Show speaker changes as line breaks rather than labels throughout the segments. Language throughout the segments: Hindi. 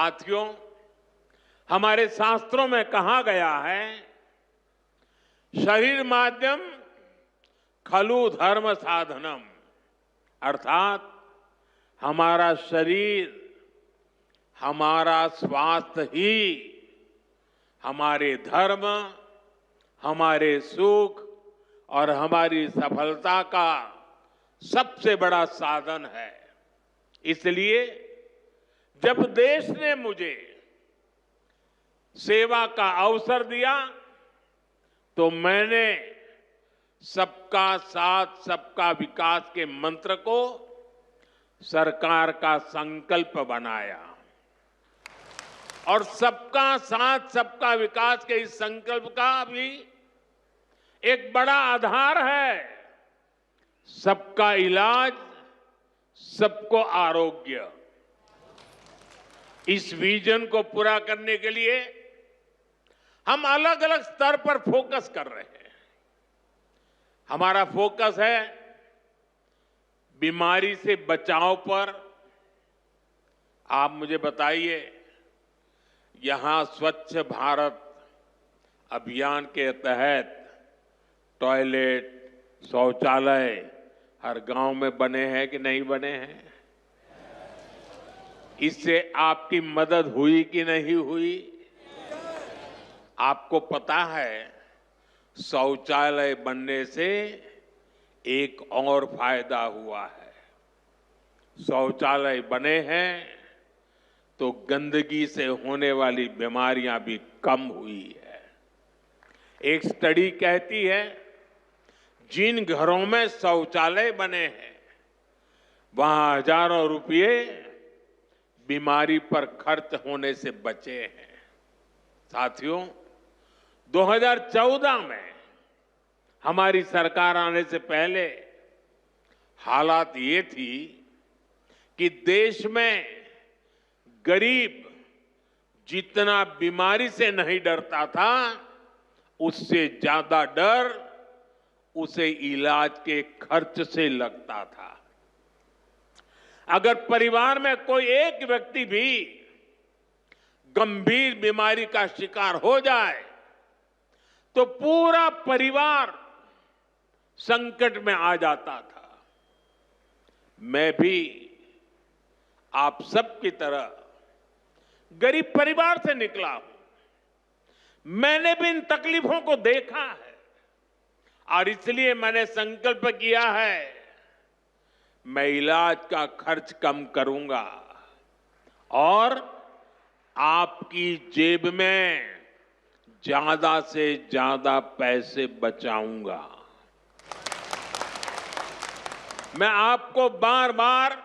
साथियों, हमारे शास्त्रों में कहा गया है, शरीर माध्यम खलु धर्म साधनम, अर्थात हमारा शरीर, हमारा स्वास्थ्य ही हमारे धर्म, हमारे सुख और हमारी सफलता का सबसे बड़ा साधन है। इसलिए जब देश ने मुझे सेवा का अवसर दिया तो मैंने सबका साथ सबका विकास के मंत्र को सरकार का संकल्प बनाया और सबका साथ सबका विकास के इस संकल्प का भी एक बड़ा आधार है सबका इलाज, सबको आरोग्य। इस विजन को पूरा करने के लिए हम अलग अलग स्तर पर फोकस कर रहे हैं। हमारा फोकस है बीमारी से बचाव पर। आप मुझे बताइए, यहां स्वच्छ भारत अभियान के तहत टॉयलेट, शौचालय हर गांव में बने हैं कि नहीं बने हैं? इससे आपकी मदद हुई कि नहीं हुई? आपको पता है, शौचालय बनने से एक और फायदा हुआ है। शौचालय बने हैं तो गंदगी से होने वाली बीमारियां भी कम हुई है। एक स्टडी कहती है, जिन घरों में शौचालय बने हैं वहां हजारों रुपये बीमारी पर खर्च होने से बचे हैं। साथियों, 2014 में हमारी सरकार आने से पहले हालात ये थी कि देश में गरीब जितना बीमारी से नहीं डरता था, उससे ज्यादा डर उसे इलाज के खर्च से लगता था। अगर परिवार में कोई एक व्यक्ति भी गंभीर बीमारी का शिकार हो जाए तो पूरा परिवार संकट में आ जाता था। मैं भी आप सबकी तरह गरीब परिवार से निकला हूं। मैंने भी इन तकलीफों को देखा है और इसलिए मैंने संकल्प किया है, मैं इलाज का खर्च कम करूंगा और आपकी जेब में ज्यादा से ज्यादा पैसे बचाऊंगा। मैं आपको बार बार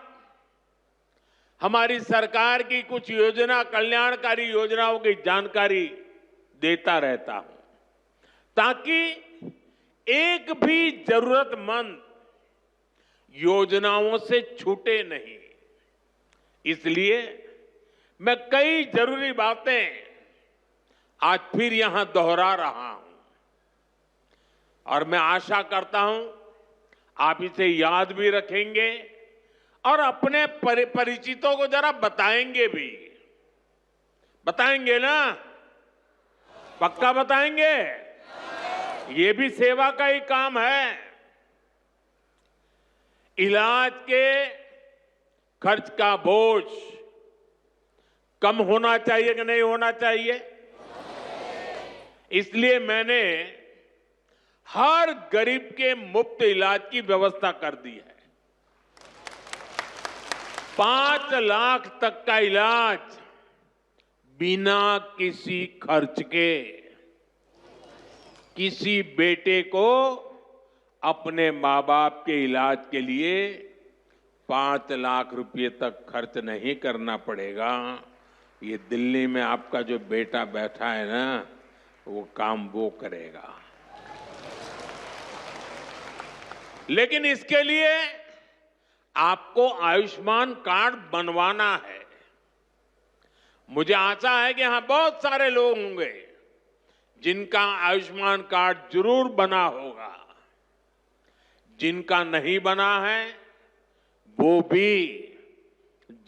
हमारी सरकार की कुछ कल्याणकारी योजनाओं की जानकारी देता रहता हूं ताकि एक भी जरूरतमंद योजनाओं से छूटे नहीं। इसलिए मैं कई जरूरी बातें आज फिर यहां दोहरा रहा हूं और मैं आशा करता हूं आप इसे याद भी रखेंगे और अपने परिचितों को जरा बताएंगे भी। बताएंगे ना? पक्का बताएंगे? ये भी सेवा का ही काम है। इलाज के खर्च का बोझ कम होना चाहिए कि नहीं होना चाहिए? इसलिए मैंने हर गरीब के मुफ्त इलाज की व्यवस्था कर दी है। 5 लाख तक का इलाज बिना किसी खर्च के। किसी बेटे को अपने मां बाप के इलाज के लिए 5 लाख रुपए तक खर्च नहीं करना पड़ेगा। ये दिल्ली में आपका जो बेटा बैठा है ना, वो काम वो करेगा। लेकिन इसके लिए आपको आयुष्मान कार्ड बनवाना है। मुझे आशा है कि यहां बहुत सारे लोग होंगे जिनका आयुष्मान कार्ड जरूर बना होगा। जिनका नहीं बना है वो भी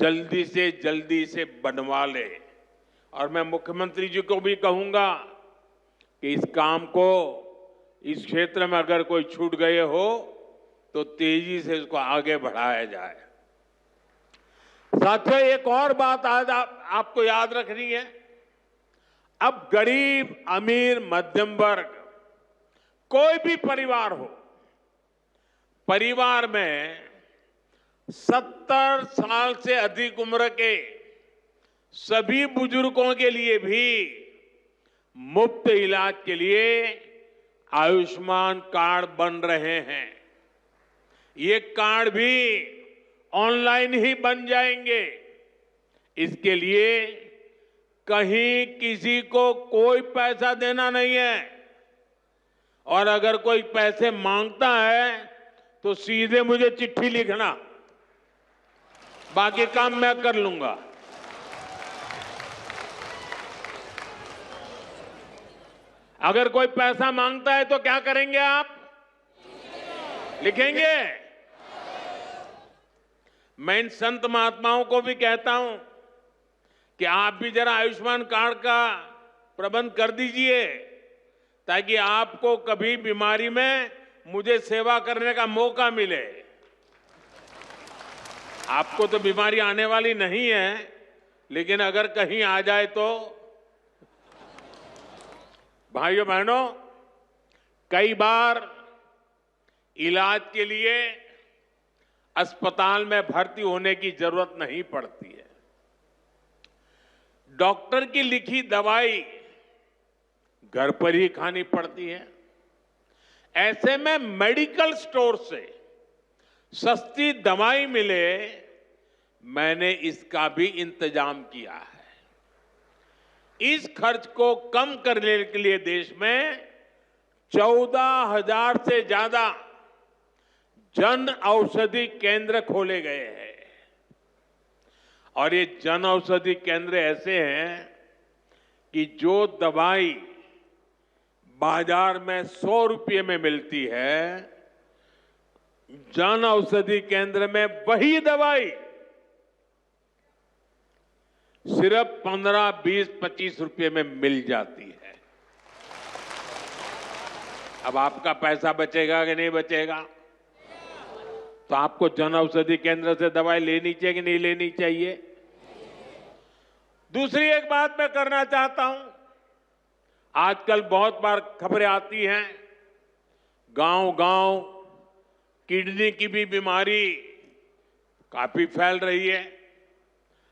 जल्दी से बनवा ले। और मैं मुख्यमंत्री जी को भी कहूंगा कि इस काम को, इस क्षेत्र में अगर कोई छूट गए हो तो तेजी से इसको आगे बढ़ाया जाए। साथियों, एक और बात आज आपको याद रखनी है। अब गरीब, अमीर, मध्यम वर्ग, कोई भी परिवार हो, परिवार में 70 साल से अधिक उम्र के सभी बुजुर्गों के लिए भी मुफ्त इलाज के लिए आयुष्मान कार्ड बन रहे हैं। ये कार्ड भी ऑनलाइन ही बन जाएंगे। इसके लिए कहीं किसी को कोई पैसा देना नहीं है, और अगर कोई पैसे मांगता है तो सीधे मुझे चिट्ठी लिखना, बाकी काम मैं कर लूंगा। अगर कोई पैसा मांगता है तो क्या करेंगे आप? लिखेंगे? मैं इन संत महात्माओं को भी कहता हूं कि आप भी जरा आयुष्मान कार्ड का प्रबंध कर दीजिए, ताकि आपको कभी बीमारी में मुझे सेवा करने का मौका मिले। आपको तो बीमारी आने वाली नहीं है, लेकिन अगर कहीं आ जाए तो। भाइयों बहनों, कई बार इलाज के लिए अस्पताल में भर्ती होने की जरूरत नहीं पड़ती है। डॉक्टर की लिखी दवाई घर पर ही खानी पड़ती है। ऐसे में मेडिकल स्टोर से सस्ती दवाई मिले, मैंने इसका भी इंतजाम किया है। इस खर्च को कम करने के लिए देश में 14,000 से ज्यादा जन औषधि केंद्र खोले गए हैं। और ये जन औषधि केंद्र ऐसे हैं कि जो दवाई बाजार में 100 रुपये में मिलती है, जन औषधि केंद्र में वही दवाई सिर्फ 15, 20, 25 रुपये में मिल जाती है। अब आपका पैसा बचेगा कि नहीं बचेगा? तो आपको जन औषधि केंद्र से दवाई लेनी चाहिए कि नहीं लेनी चाहिए? दूसरी एक बात मैं करना चाहता हूं। आजकल बहुत बार खबरें आती हैं, गांव-गांव किडनी की भी बीमारी काफी फैल रही है।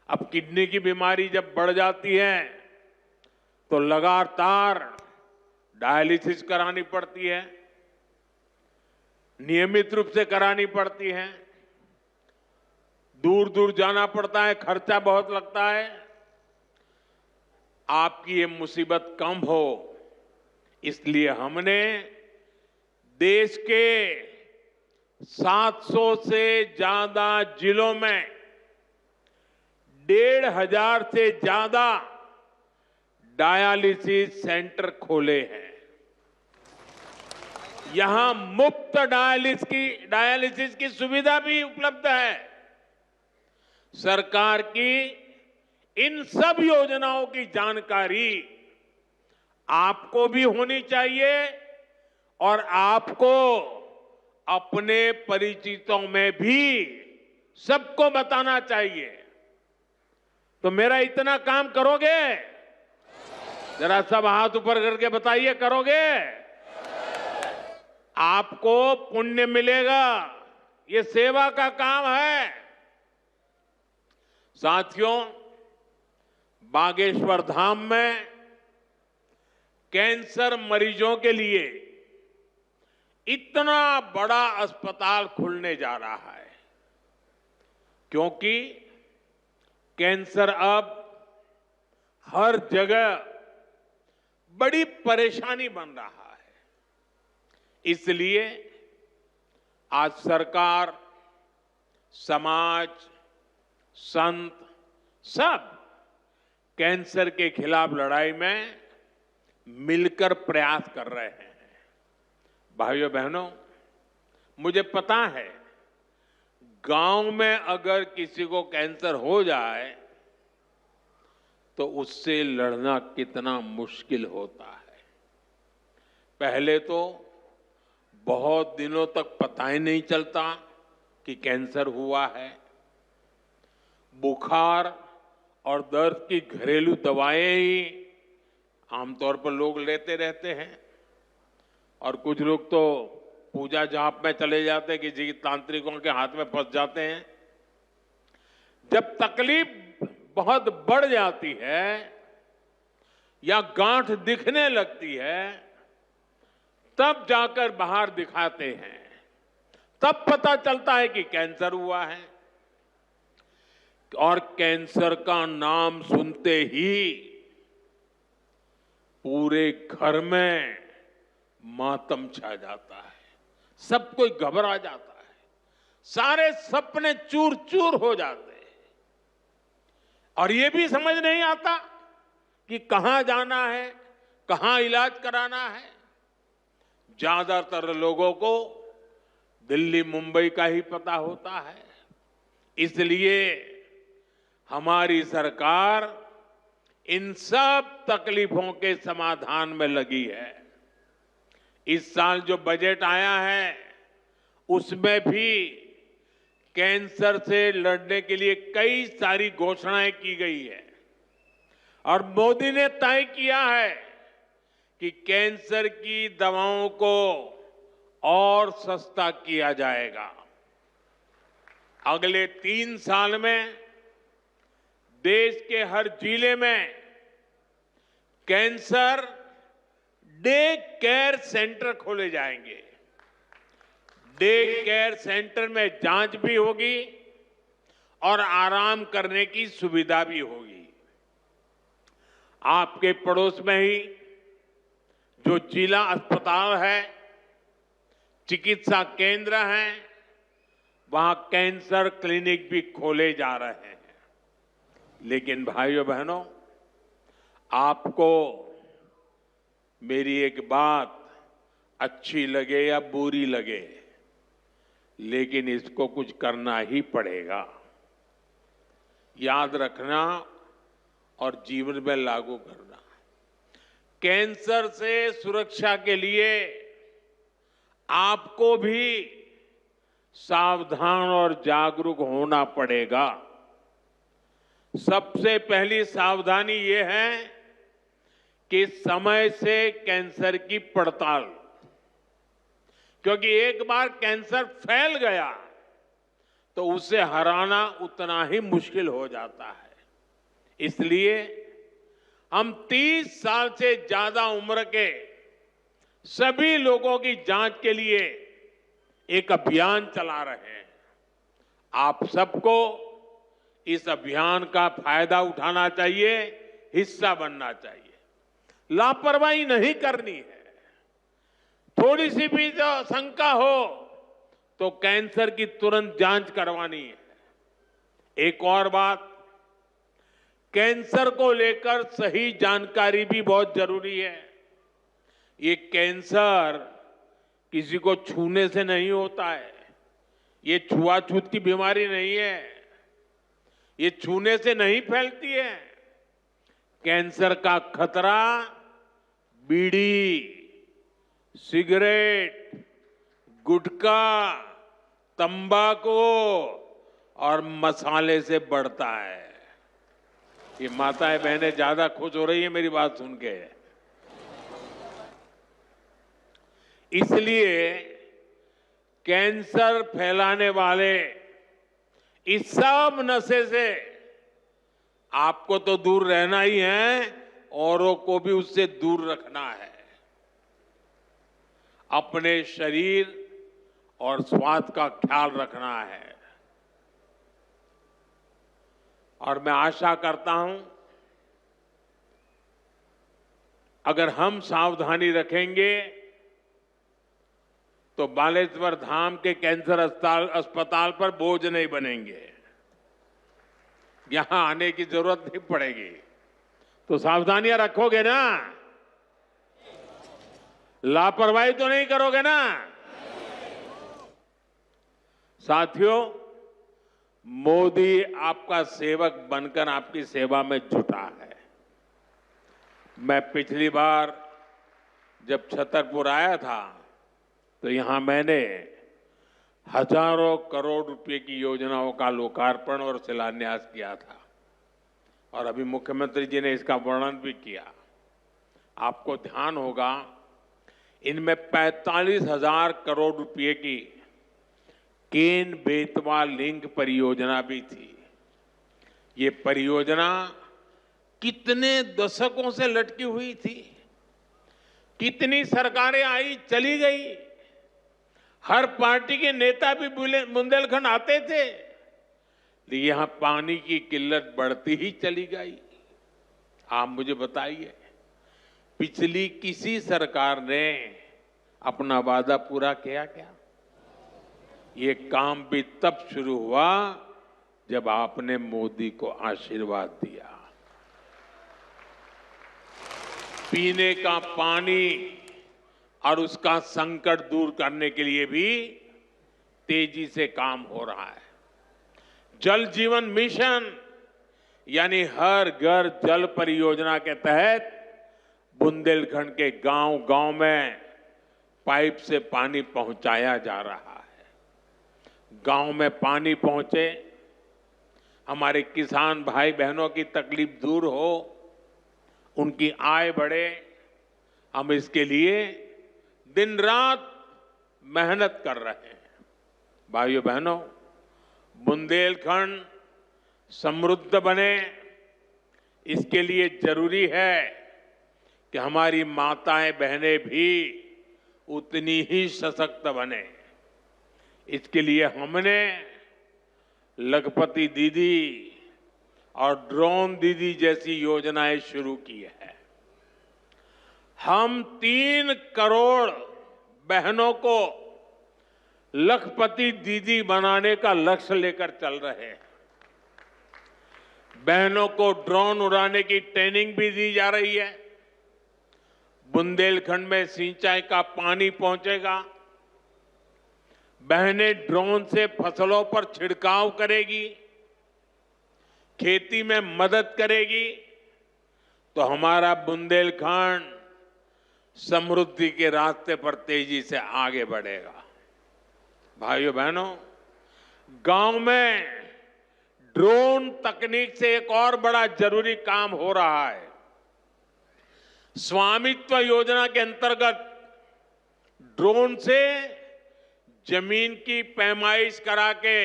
अब किडनी की बीमारी जब बढ़ जाती है तो लगातार डायलिसिस करानी पड़ती है, नियमित रूप से करानी पड़ती है, दूर दूर जाना पड़ता है, खर्चा बहुत लगता है। आपकी ये मुसीबत कम हो, इसलिए हमने देश के 700 से ज्यादा जिलों में 1,500 से ज्यादा डायलिसिस सेंटर खोले हैं। यहां मुफ्त डायलिसिस की सुविधा भी उपलब्ध है। सरकार की इन सब योजनाओं की जानकारी आपको भी होनी चाहिए और आपको अपने परिचितों में भी सबको बताना चाहिए। तो मेरा इतना काम करोगे? जरा सब हाथ ऊपर करके बताइए, करोगे? आपको पुण्य मिलेगा। ये सेवा का काम है। साथियों, बागेश्वर धाम में कैंसर मरीजों के लिए इतना बड़ा अस्पताल खुलने जा रहा है, क्योंकि कैंसर अब हर जगह बड़ी परेशानी बन रहा है। इसलिए आज सरकार, समाज, संत सब कैंसर के खिलाफ लड़ाई में मिलकर प्रयास कर रहे हैं। भाइयों बहनों, मुझे पता है गांव में अगर किसी को कैंसर हो जाए तो उससे लड़ना कितना मुश्किल होता है। पहले तो बहुत दिनों तक पता ही नहीं चलता कि कैंसर हुआ है। बुखार और दर्द की घरेलू दवाएं ही आमतौर पर लोग लेते रहते हैं और कुछ लोग तो पूजा जाप में चले जाते हैं कि जी तांत्रिकों के हाथ में फंस जाते हैं। जब तकलीफ बहुत बढ़ जाती है या गांठ दिखने लगती है तब जाकर बाहर दिखाते हैं, तब पता चलता है कि कैंसर हुआ है। और कैंसर का नाम सुनते ही पूरे घर में मातम छा जाता है, सब कोई घबरा जाता है, सारे सपने चूर चूर हो जाते हैं और ये भी समझ नहीं आता कि कहां जाना है, कहां इलाज कराना है। ज्यादातर लोगों को दिल्ली मुंबई का ही पता होता है। इसलिए हमारी सरकार इन सब तकलीफों के समाधान में लगी है। इस साल जो बजट आया है उसमें भी कैंसर से लड़ने के लिए कई सारी घोषणाएं की गई है और मोदी ने तय किया है कि कैंसर की दवाओं को और सस्ता किया जाएगा। अगले 3 साल में देश के हर जिले में कैंसर डे केयर सेंटर खोले जाएंगे। डे केयर सेंटर में जांच भी होगी और आराम करने की सुविधा भी होगी। आपके पड़ोस में ही जो जिला अस्पताल है, चिकित्सा केंद्र हैं, वहां कैंसर क्लिनिक भी खोले जा रहे हैं। लेकिन भाइयों बहनों, आपको मेरी एक बात अच्छी लगे या बुरी लगे, लेकिन इसको कुछ करना ही पड़ेगा। याद रखना और जीवन में लागू करना। कैंसर से सुरक्षा के लिए आपको भी सावधान और जागरूक होना पड़ेगा। सबसे पहली सावधानी ये है कि समय से कैंसर की पड़ताल, क्योंकि एक बार कैंसर फैल गया तो उसे हराना उतना ही मुश्किल हो जाता है। इसलिए हम 30 साल से ज्यादा उम्र के सभी लोगों की जांच के लिए एक अभियान चला रहे हैं। आप सबको इस अभियान का फायदा उठाना चाहिए, हिस्सा बनना चाहिए। लापरवाही नहीं करनी है। थोड़ी सी भी जो शंका हो तो कैंसर की तुरंत जांच करवानी है। एक और बात, कैंसर को लेकर सही जानकारी भी बहुत जरूरी है। ये कैंसर किसी को छूने से नहीं होता है। ये छुआछूत की बीमारी नहीं है। ये छूने से नहीं फैलती है। कैंसर का खतरा बीड़ी, सिगरेट, गुटखा, तंबाकू और मसाले से बढ़ता है। ये माताएं बहनें ज्यादा खुश हो रही है मेरी बात सुन के। इसलिए कैंसर फैलाने वाले इस सब नशे से आपको तो दूर रहना ही है, औरों को भी उससे दूर रखना है। अपने शरीर और स्वास्थ्य का ख्याल रखना है। और मैं आशा करता हूं अगर हम सावधानी रखेंगे तो बालेश्वर धाम के कैंसर अस्पताल पर बोझ नहीं बनेंगे, यहां आने की जरूरत नहीं पड़ेगी। तो सावधानियां रखोगे ना? लापरवाही तो नहीं करोगे ना? साथियों, मोदी आपका सेवक बनकर आपकी सेवा में जुटा है। मैं पिछली बार जब छतरपुर आया था तो यहां मैंने हजारों करोड़ रुपए की योजनाओं का लोकार्पण और शिलान्यास किया था और अभी मुख्यमंत्री जी ने इसका वर्णन भी किया। आपको ध्यान होगा इनमें 45,000 करोड़ रुपए की केन बेतवा लिंक परियोजना भी थी। ये परियोजना कितने दशकों से लटकी हुई थी, कितनी सरकारें आई चली गई, हर पार्टी के नेता भी बुंदेलखंड आते थे, लेकिन यहां पानी की किल्लत बढ़ती ही चली गई। आप मुझे बताइए, पिछली किसी सरकार ने अपना वादा पूरा किया क्या? ये काम भी तब शुरू हुआ जब आपने मोदी को आशीर्वाद दिया। पीने का पानी और उसका संकट दूर करने के लिए भी तेजी से काम हो रहा है। जल जीवन मिशन यानी हर घर जल परियोजना के तहत बुंदेलखंड के गांव-गांव में पाइप से पानी पहुंचाया जा रहा है। गांव में पानी पहुंचे, हमारे किसान भाई बहनों की तकलीफ दूर हो, उनकी आय बढ़े, हम इसके लिए दिन रात मेहनत कर रहे हैं। भाइयों बहनों, बुंदेलखंड समृद्ध बने, इसके लिए जरूरी है कि हमारी माताएं बहनें भी उतनी ही सशक्त बने। इसके लिए हमने लखपति दीदी और ड्रोन दीदी जैसी योजनाएं शुरू की है। हम 3 करोड़ बहनों को लखपति दीदी बनाने का लक्ष्य लेकर चल रहे हैं। बहनों को ड्रोन उड़ाने की ट्रेनिंग भी दी जा रही है। बुंदेलखंड में सिंचाई का पानी पहुंचेगा, बहनें ड्रोन से फसलों पर छिड़काव करेगी, खेती में मदद करेगी, तो हमारा बुंदेलखंड समृद्धि के रास्ते पर तेजी से आगे बढ़ेगा। भाइयों बहनों, गांव में ड्रोन तकनीक से एक और बड़ा जरूरी काम हो रहा है। स्वामित्व योजना के अंतर्गत ड्रोन से जमीन की पैमाइश करा के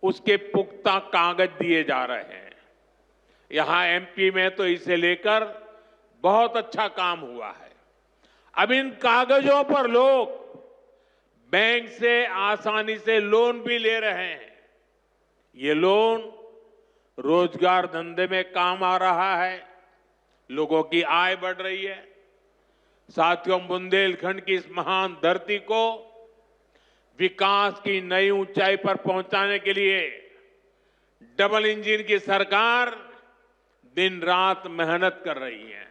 उसके पुख्ता कागज दिए जा रहे हैं। यहां एमपी में तो इसे लेकर बहुत अच्छा काम हुआ है। अब इन कागजों पर लोग बैंक से आसानी से लोन भी ले रहे हैं। ये लोन रोजगार धंधे में काम आ रहा है, लोगों की आय बढ़ रही है। साथियों, बुंदेलखंड की इस महान धरती को विकास की नई ऊंचाई पर पहुंचाने के लिए डबल इंजन की सरकार दिन रात मेहनत कर रही है।